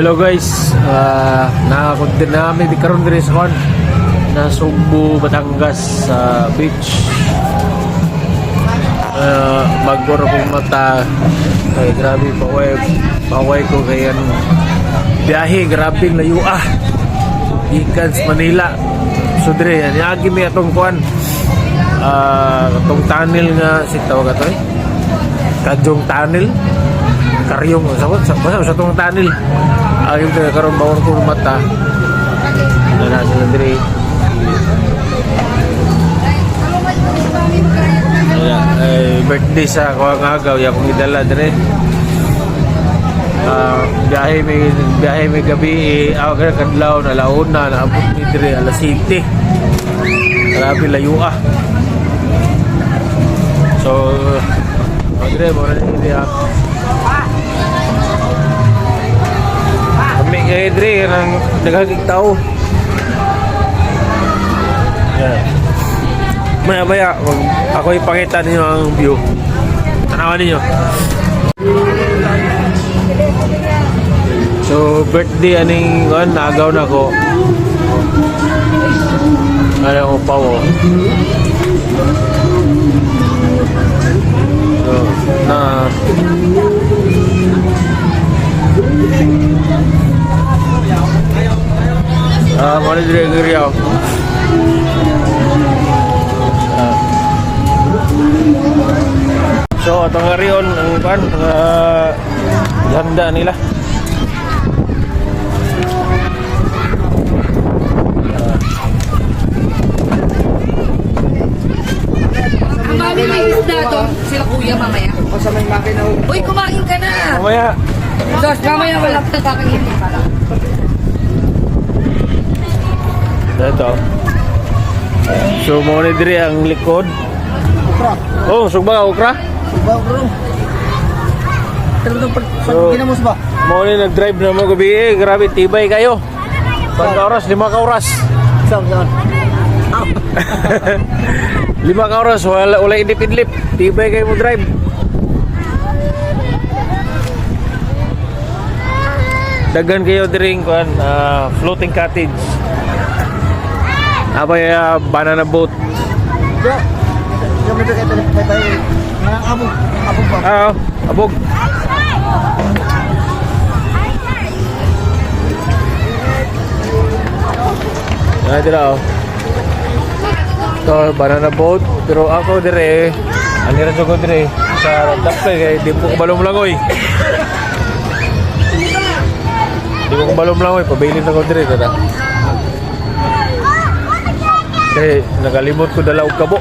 Hello guys, nakakunti na kami di karon diri sa kon na Sugbo, Batangas sa beach. Magboro kong mata kay grabe paway ko kay biyahe grabe layo gikan sa Manila. So dire niagi mi atong kuan atong tunnel nga si tawag ato Kajong Tunnel Karyong sa itong tunnel ayun kaya karoon bawang ko mata na nasa landiri birthday sa kawang agaw ya kong idala dire biyahe may gabi kaya kadlaw na launa naabot ni dire alas 7 grabe layo so dire mo na niya kami kay dire nang nagagig tao maya ako ipakita ninyo ang view tanawan ninyo. So birthday aning nagaw na ko ano ko pa mo so na mali dire ako so atong arion ang pan handa nila Mami, may isda to. Sila kuya mamaya. O sa may makina. Uy, kumain ka na. mamaya Josh, mamaya wala ka kakainin pala. ito so mo ni dire ang likod Ukra. oh sugba ka okra Subaw bro. Pero ito pag ginamos ba? mo ni nag-drive na mo gabi grabe tibay kayo 4 oras 5 oras Saan? 5 oras wala indipidlip tibay kayo mo drive dagan kayo diring kuan floating cottage abay banana boat Bro. Kami ito kay tayo. Abog. Abog ba? abog dira ito banana boat pero ako dire aniran ko dire sa dapat kay di po ko balong langoy pabilin ako dire tada kaya nagalimot ko dala og kabo